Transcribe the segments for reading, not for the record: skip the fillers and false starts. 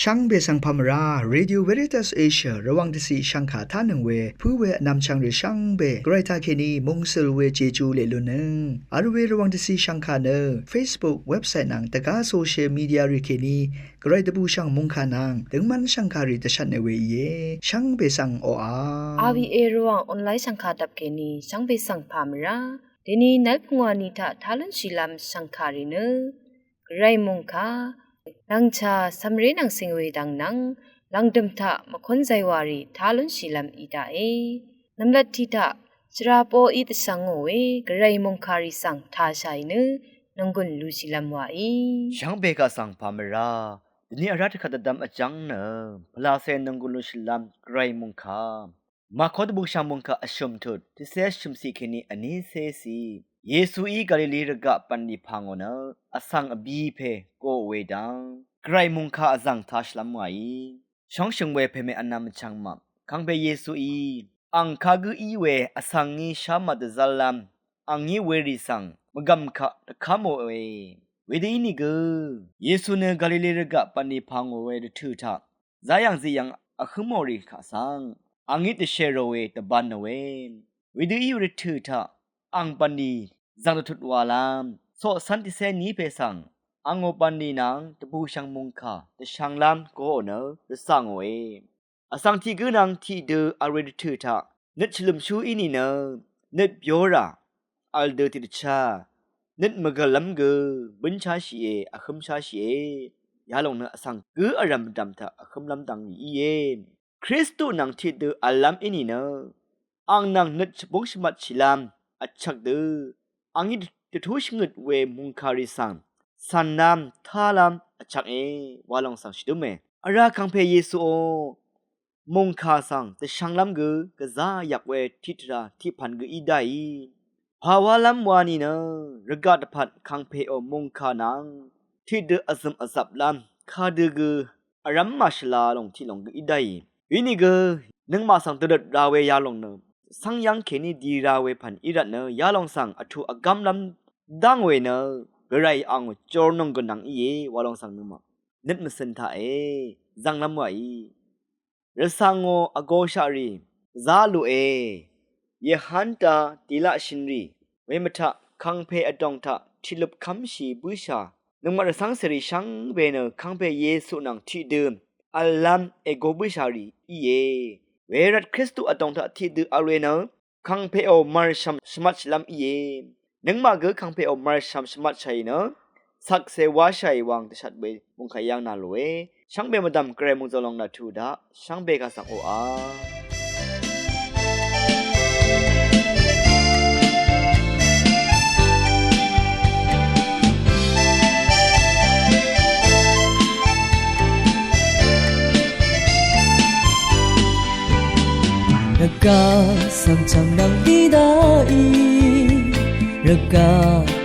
ช่างเบสังพามราเรดิโอเวริตัสเอเชียระวังที่สีช่างขาท่านึงเวผู้เวนำช่างหรือช่างเบไกรทาเคนีมงสลเวเจจูเลลุนึงอาร์เวระวังที่สีช่างขาเนอ Facebook เว็บไซต์นังตะกาโซเชียลมีเดียริเคนีไกรตะบูช่างมงขานังถึงมันช่างขาริตชันในเวเยช่างเบสังโออาRVA ระวังออนไลน์ช่างขาดับเคนีช่างเบสังพามราเดนีนักพงวานิทะทาลันชิลามช่างขาริเนไรมงคาลังชาสำเร็จนังสิงเวดังนังลังดมทะมคนใจวารีทาลุนชิลามอีดาเอนำลัดทิทะจราโปอีตสังโเวกไรมงคาริสังทาชัยเนนงกุนลูชิลามวาช่างเบกาสังพามราทีนี้รัฐขัดดำอจังเนพลาเซนงกุลลูชิลามไกรมงคามาขอดบุชามงคาอชมทุดที่เสชมสีเคนีอันนี้เสสีเยซูอีกาลิลีรกะปันดิพังโอนะอสังอบีเพโกเวดังไกรมงคาอสังทัชลามไวช่องชงเวเพเมอันนามชังมับคังเบเยซูอีอังคากุอีเวอสังงีชามัดซัลลัมอังงีเวริสังมกัมคะคาโมเวเวดีนี่กูเยซูเนกาลิลีรกะปันดิพังโอเวดทุทะซายังซิยังอะคโมริคาสังอังงีตเชโรเวตบันเวเวดีอีรทุทะอังปันดีจังตุดวาลามโซสันติเซนีเปสังอังโอปันดีนังตะบูชังมุงคาตะชังลามโกเนตะสังเวอสังที่กูนังที่เดออาริดทุทะนึดฉลุมชูอินีเนนึดเบียราอัลเดอติดชานึดมกะลัมกูบินชาชีเออะคัมชาชีเอยาลงเนอสังกูอารัมดัมทะอะคัมลัมดังอีเยคริสตุนังที่เดออัลลัมอินีเนอังนังนึดฉบุงฉมัดชิลามอัจฉักเดออังนี้จะทุชงึดเวมุงคาริสังสันนามทาลามอัจฉักวาลองสังชิดุเมอาราคังเพเยซูโอมุงคาสังแต่ชังลำกูกะซาอยากเวทิตราที่พันกูอีได้ภาวะลำวานีนะระกาดพัดคังเพโอมุงคานังที่เดออซึมอซับลำคาเดกูอารัมมาชลาลงที่ลงกูอีได้วินิกูนึงมาสังตะดดราเวยาลงเนสังยังเคนีดีราเวพันอิรัตเนยาลองสังอทุอกัมลำดังเวเนกระไรอังจอร์นงกันนังอีวาลองสังนึมานึดมสันทาจังลำไวรสังโออโกชารีซาลูเยฮันตาติละชินรีเวมทะคังเพอดองทะทิลบคัมชีบุชานึงมารสังสริชังเบเนคังเพเยซูนังที่เดิมอัลลัมเอโกบุชารีอีเวรัดคริสตุอดองทะที่เดออาเรเนคังเพโอมารชัมสมัชลัมอีนึงมาเกคังเพโอมารชัมสมัชชัยเนสักเซวาชัยวังตชัดเบมุงขยังนาโลเอช่างเบมาดำเกรมุงจลองนาทูดาช่างเบกาสังโออาระกาสัมจังนังดีดาอีระกา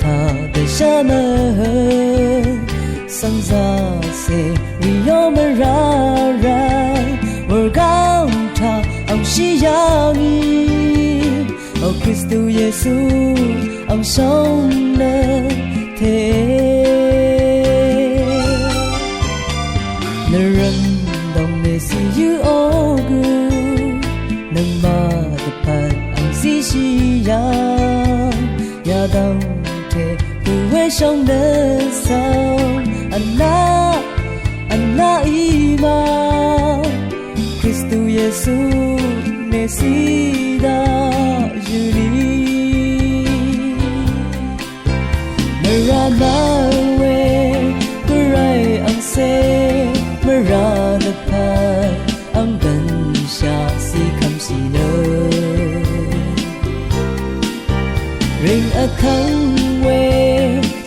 ทาเดชะมะสังซาเซริโยมราไรวรกังทาอังชิยังอีโอคริสตุเยซูอังชงเนเทนรันดองเนซียูโอกู能把的盼昂西西洋，亚当铁不会伤的伤，安娜伊玛，Kristu Yesu Mesida Juli， Meramawe Berai ang se Merada pan ang dan siya si kamsi no ring a khang we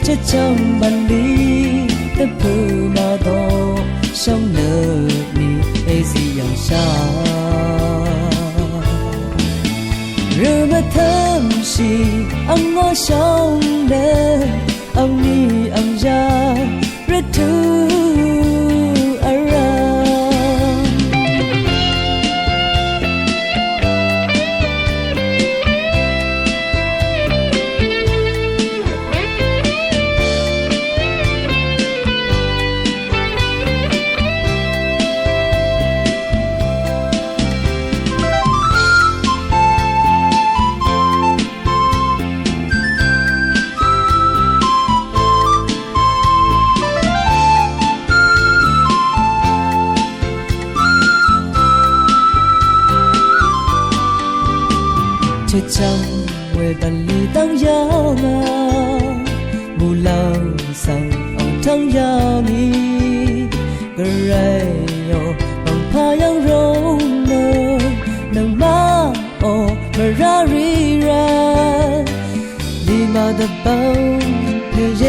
cha chang ban li ta pu ma do song nơ ni ai si yang sha ru ma tham si ang ngo song de ang ni ang ja ra tu 将为但里当呀啊，木老上昂汤呀米，个人哟帮怕样容呢，能吗？哦，没让人，你妈的帮陪耶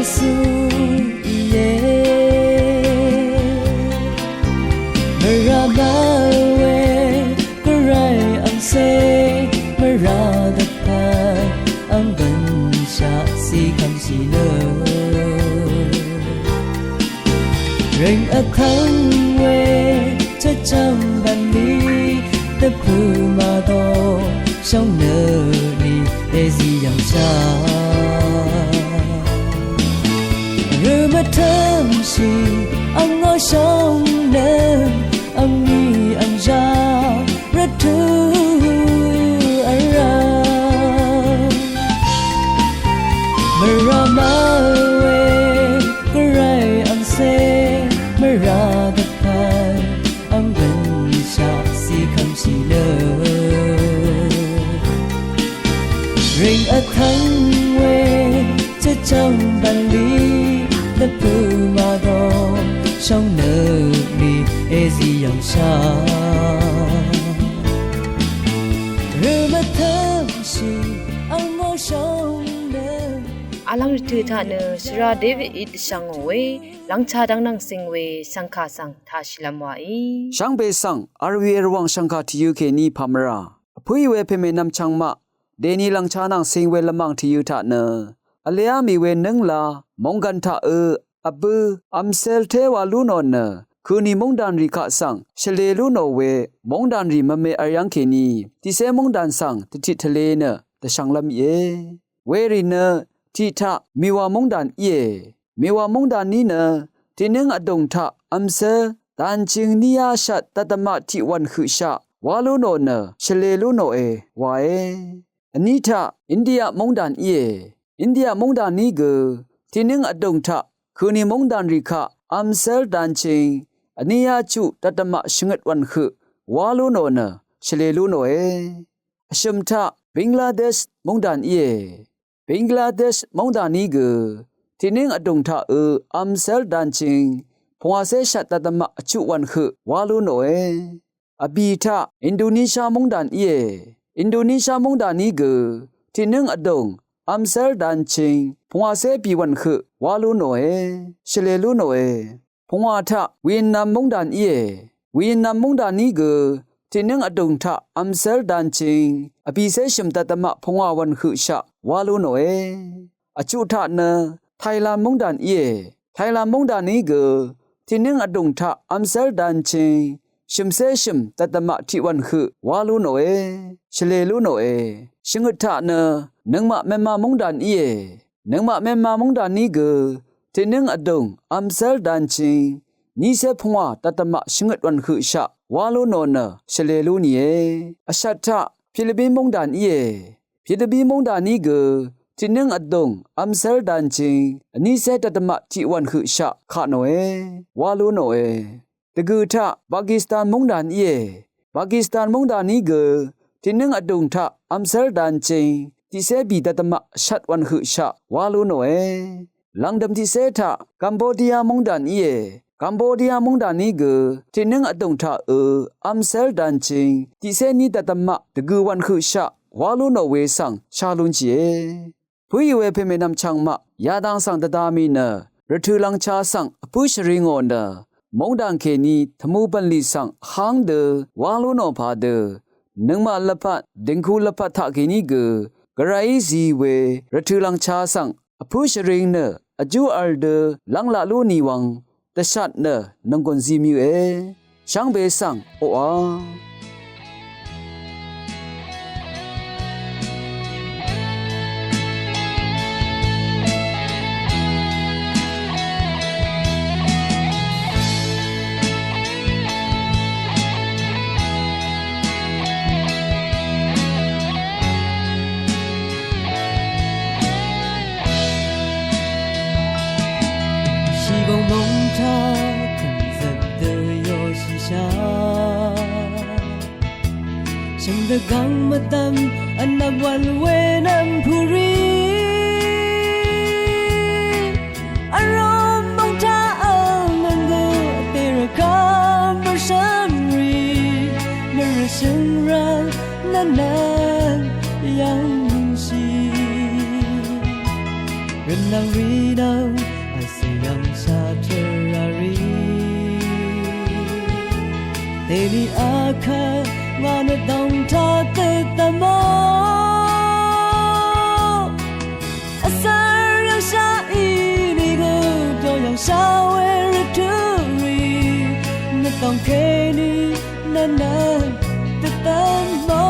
稣耶，没让马喂个人昂谁，没让的盼昂本下西看西了，人啊汤喂这张板里。的普马多，像那里也是一样差。人们疼惜，昂我想能，昂你昂家，热土安然。没让马尾，个人昂谁，没让的盼，昂本下。看起了，人啊汤味，这张板里的布马多，像那里也是一样差。人们疼惜，昂我想能。阿朗日图塔呢，是让 David 一上位，让查当能成为上卡上他是了么伊。上北上阿维尔旺上卡提尤克尼帕มราพุยเวเพเมนัมชังมะเดนีลังชานังสิงเวละมังทียุทะเนอเลียมีเวนึงลามงกันทะอับอัมเซลเทวาลูนอนเนคืนนี้มงดันริกะสังเฉลลูนอเวมงดันริมะเมอายังเคนีติเซมงดันสังติทิทะเลเนตะชังลำเยเวริเนทิทะมีวามงดันเยมีวามงดันนี้เนทีนึงอดงทะอัมเซตันจิงนิยาชัดตัตมะทิวันคือชะวาลูโนเนเฉลลูโนวาอันนี้ทะอินเดียมงดันอินเดียมงดันนี้กือทีนึงอดงทะคืนนี้มงดันริคะอัมเซลดันจิงอันนี้ยาจุตัตมะชงดวันคือวาลูโนเนเฉลลูโนชมทะบังกลาเทศมงดันบังกลาเทศมงดันนี้กือทีนึงอดงทะอัมเซลดันจิงพวาเซชัตตัตมะจุวันคือวาลูโนอบีทะอินโดนีเซียมงดันอินโดนีเซียมงดันนี้กือที่นึงอดงอัมเซลดันจิงพวาเซปีวันคือวาลูโนเชเลลูโนพวาทะเวียดนามมงดันเวียดนามมงดันนี้กือที่นึงอดงทะอัมเซลดันจิงอบีเซชิมตัตมะพวาวันคือชะวาลูโนอจุทะเนไทยแลนด์มงดันไทยแลนด์มงดันนี้กือที่นึงอดงทะอัมเซลดันจิงชิมเซชิมตัตมะที่วันคือวาลูโนเชเลลูโนชิงทะเนนังมะเมมามงดันนังมะเมมามงดันนี้กือที่นึงอดงอัมเซลดันจิงนี่เซพงวตัตมะชิงวันคือชะวาลูโนเนเชเลลูนีอชัตทะฟิลิปปินส์มงดันฟิลิปปินส์มงดันนี้กือที่นึงอดงอัมเซลดันจิงนี่เซตัตมะที่วันคือชะขะโนวาลูโนตะกูทะปากีสถานมงดันปากีสถานมงดันนี้กือที่นึงอดงทะอัมเซลดันจิงที่เซบีตัตมะชัดวันคือชะวาลูโนลังดำที่เซทะกัมพูชามงดันกัมพูชามงดันนี้กือที่นึงอดงทะอัมเซลดันจิงที่เซนี่ตัตมะตะกูวันคือชะวาลูโนเวสังชาลุนจีผู้อยู่เพ่เมนำชังมะยาดังสังตดามีเนรทุลังชาสังผู้ชริงอนเนมงดังเคนีทมูบันลีสังหางเดวาลูโนพาเดนึงมาละพัดดิงคูละพัดทะเคนีกือกระไรซีเวรทุลังชาสังผู้ชริงเนอจูอัลเดลังละลูนีวังตะชัดเนนังกอนซีมิวช่างเบสังโออา的港么淡， Anabwan wenam puri Aram mongta amangu Terakam bersamri Merasengran nanan yang si Renang rinang Asyang saterari Teni akal ngana dong ta tetamo Asar yang sa ini go do yang sa werituri Natong keni nana tetamo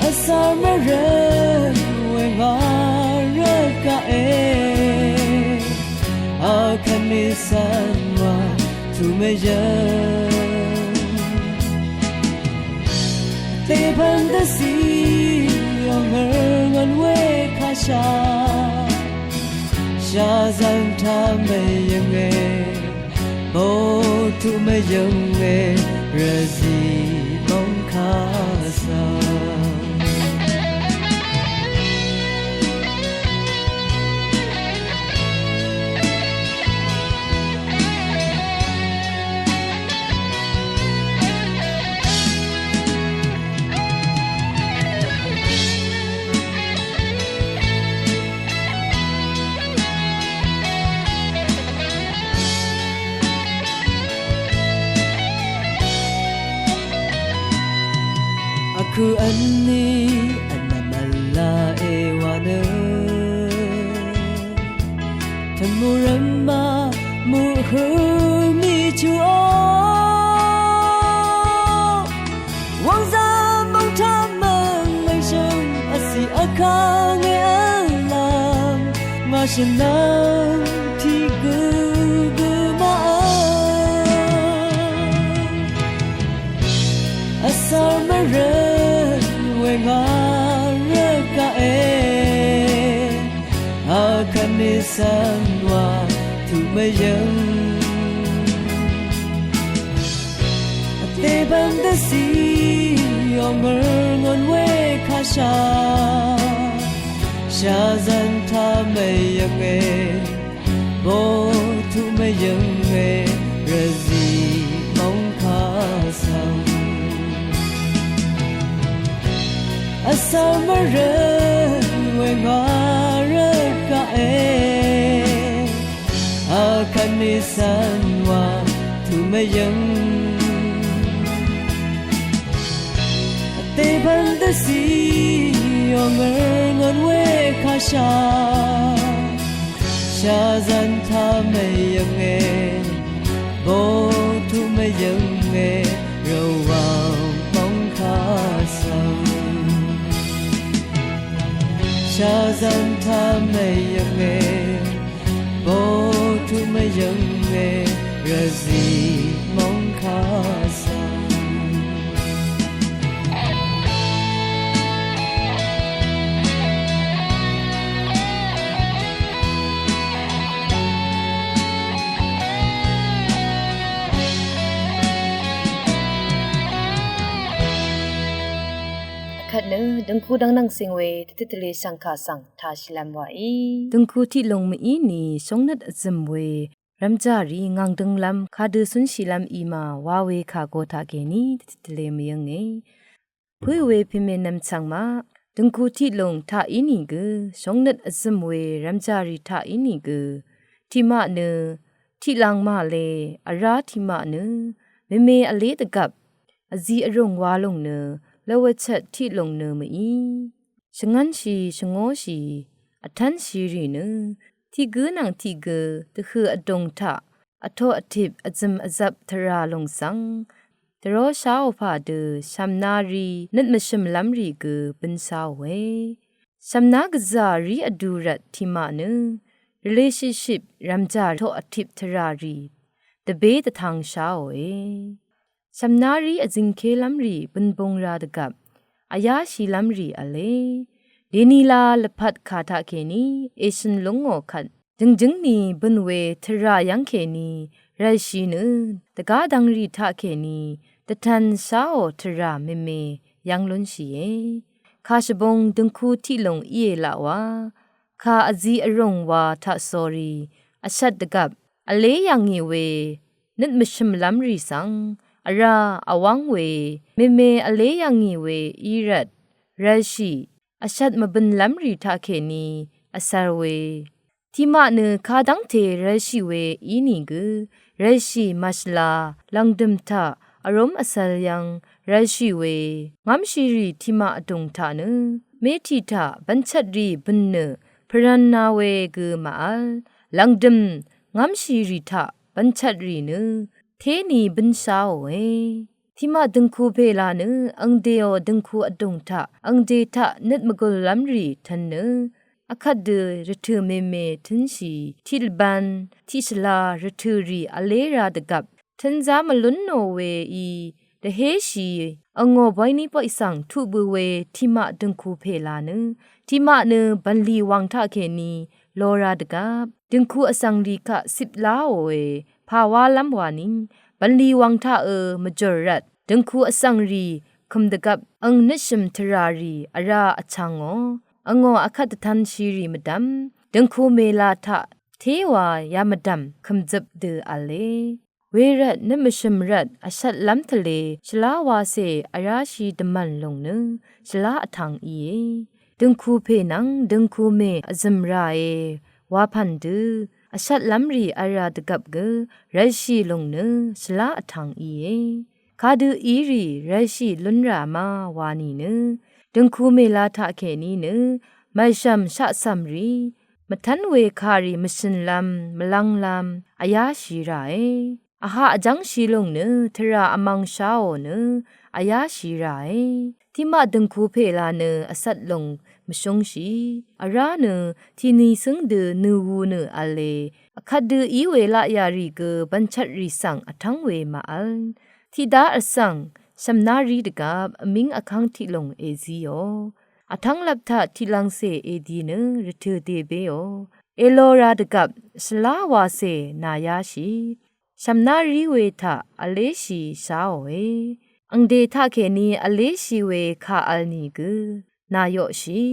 Asar meren wengara ka akan nisanwa tumejan Tepan dasi yang ngan we kasha Shazan tamayenge Bo tumayenge Razi mongkasa Aku ani anamala ewana Temurama muhumi chuo Wangza mong tamang may siyang asi akang e alam Nga siya nang tigugumaan Asar meren wengara ka akan nisanwa tumayang Teban dasi yongon we kasha Shazan tamayang Bo tumayang Razi mongkasang Asal meren wengara ka akan nisanwa tumayang Teban dasi yongon we kasha Shazan tamayang Bo tumayang rawang mongkasang Shazan tamayang Bo tumayang Razi mongkasang Khat nu dengku dang nang singwe titile sangkha sang tha shilam wa I dengku ti long mi ni songnat azmwe ramjari ngang denglam khadu sun shilam I ma wawe kha go tha ge ni titile myang nge phwe we phime nam chang ma dengku ti long tha I ni ge songnat azmwe ramjari tha I ni ge ti ma ne ti lang ma le ara ti ma ne me me ale de gap azi arong wa long ne Lawachat ti long ne mai shangan shi shango shi athan shi ri ne ti gu nang ti gu de khu adong tha atho athip azam azap thara long sang tro shao pha de shamnari nat mashim lamri gu bin sa we shamna gza ri adurat ti ma ne relationship ramja tho athip thara ri the be the thang shao we Samnari azinke lamri bunbongra de gap ayashi lamri ale denila lapat khatha keni asian longo khat jingjing ni bunwe thara yang keni rashi nu daga dangri tha keni ตะทันชาโอทระเมเมยังลุนชีเยคาชบงดึงคูที่ลงเอละวะคาอจีอรงวาทะสอรีอชัดดกับอเลยังงีเวนึดมชมลัมรีสังอราอวังเวเมเมอเลยังงีเวอีรัดราชีอชัดมบันลัมรีทาเคนีอสารเวที่มาเนคาดังเทราชีเวอีนิกราชีมัชลาลังดมทาอารมณ์อสารยังราชีเวงามชีรีที่มาอดงทาเนเมทิทาบัญชัดรีบันเนพรันนาเวกมาอัลลังดมงามชีรีทาบัญชัดรีเนเทนีบัญชาเวที่มาดึงคูเพลาเนอังเดียวดึงคูอดงทาอังเดทาเน็ดมกุลลัมรีทันเนอคัดเดรถือเมเมทินชีทิลบันทิสลารถือรีอเลราดกับทันจามลุนโนเวอีเดเฮชีองอไว้นี้ปอยสังทุบเวที่มาดึงคูเพลาเนที่มาเนบันลีวังทาเคนีลอราดกับดึงคูอสังรีกะ10ลาเวภาวาลัมวานิบันลีวังทามจอรัดดึงคูอสังรีคุมดกับอังนิชมทรารีอาราอชังองออคัดทันชีรีมดัมดึงคูเมลาทะเทวายามดัมคุมจับเดอเลเวรัดนมชมรัดอชัดลัมทะเลชลาวาเซอาราชีดมันลงเนชลาอทังอีดึงคูเพนังดึงคูเมอซัมราเอวาพันดืออชัดลัมรีอาราดกับเกไรชีลงเนชลาอทังอีคาดูอีรีไรชีลุนรามาวานีเนดึงคูเมลาทะเคนีเนไม่ชัมชะซัมรีมทันเวคารีมสินลัมมลังลัมอายาชีราเออาหาจังชีลงเนทราอมังชาโอเนอายาชีราเอที่มาดึงคูเพลาเนอสัดลงมชงชีอาราเนที่นีซึ่งเดนูวูเนอเลอคัดเดอีเวลายารีเกบัญชัดรีสังอทังเวมาอัลที่ดาอสังสำนารีดกับมิงอคังที่ลงเอซีโออทังลับทะที่ลังเซเอดีเนรเทเดเบโอเอโลราดกับสลาวาเซนายาชีสำนารีเวทะอเลชีชาโออังเดทะเคนีอเลชีเวคาอัลนีกนายอชี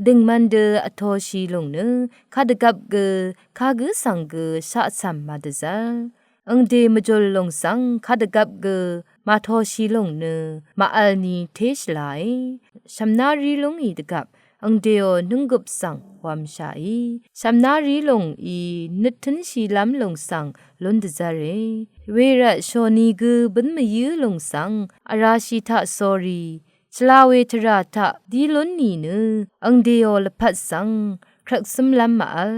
ดึงมันเดอทอชีลงเนคาดกับเกคากุสังเกชะซัมมาดซาอังเดมจลลงสังคาดกับเกมาทอชีลงเนมาอัลนีเทชไลสำนารีลงอีดกับอังเดียวนึงกุบสังวามชาอีสำนารีลงอีนึดทันชีลำลงสังลุนดจาเรเวระชอนีกบันมยืลงสังอาราชิทะสอรีชลาเวทราทะดีลุนนีเนอังเดียวละพัดสังครักสมลำมาอัล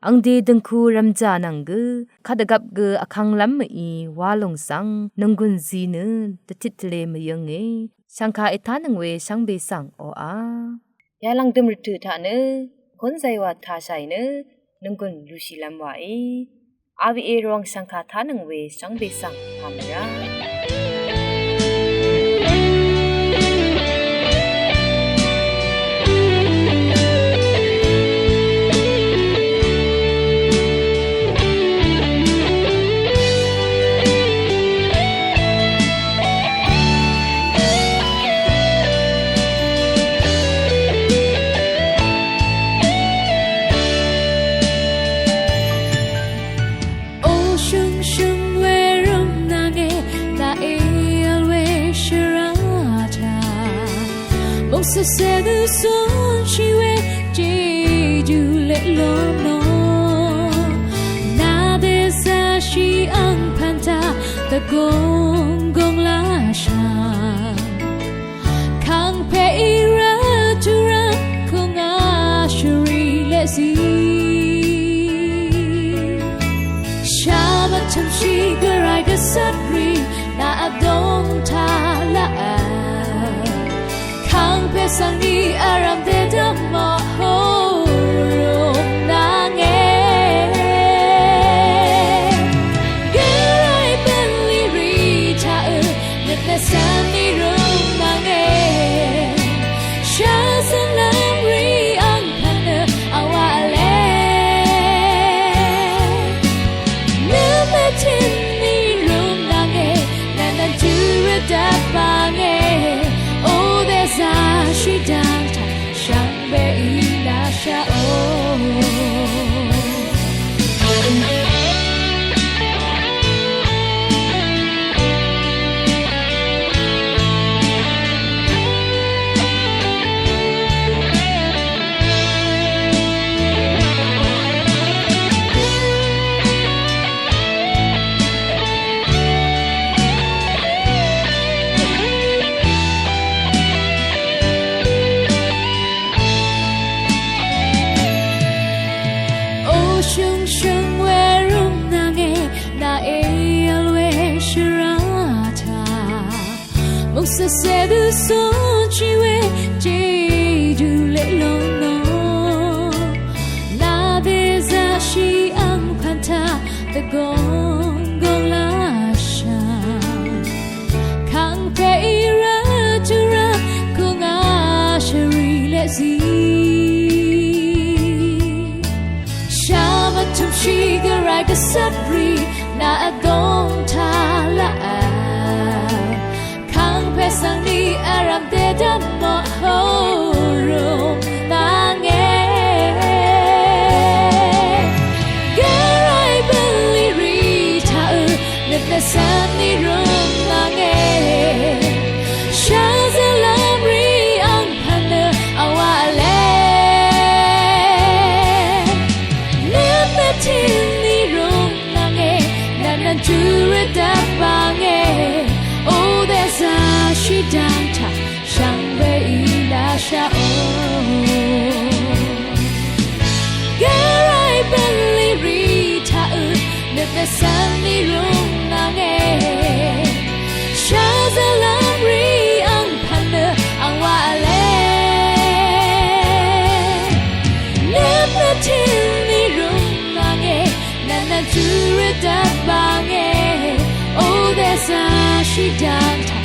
อังเดดึงคูรัมจานังกคาดกับกอคังลัมมอีวาลงสังนงกุนซีเนตติทเลมยังเงสังคาเอทานังเวสังเบสังโออายาลังดมรตุทาเนคนใจว่าทาใส่เนนงกุนลูชิลัมวาอาวีเอรองสังคาทานังเวสังเบสังพามราse se du son chi we ji ju le lo no na de sa shi ang phan ta the gong gong la sha kang pe ira tu ra kong a shuri le si sha ma cham shi ga rai ga sat ri na adong ta la sang ni aram de dhamma ho na nge gai ben li ri cha net na san ni ro na nge sha san lam ri ang pan awa le na ma chin ni ro na nge na na ju ra Se du son chiwe jeju le lono la deza shi am khanta the gong gong la sha kang pe ira jura kunga shri le zi shama tum shi garai ka sabri na adon ta la sang ni aram te dammo horo nange garai beli rita let the sun ni rum nange shazalam ri ang phana awale let the tin ni rum nange nan jure da bange oh there's a she danta shangwe ila sha oh garai belly rita let the sun ni room nange shazalam ri ang phana awale let the tin ni room nange nana jure da bange oh there's a she danta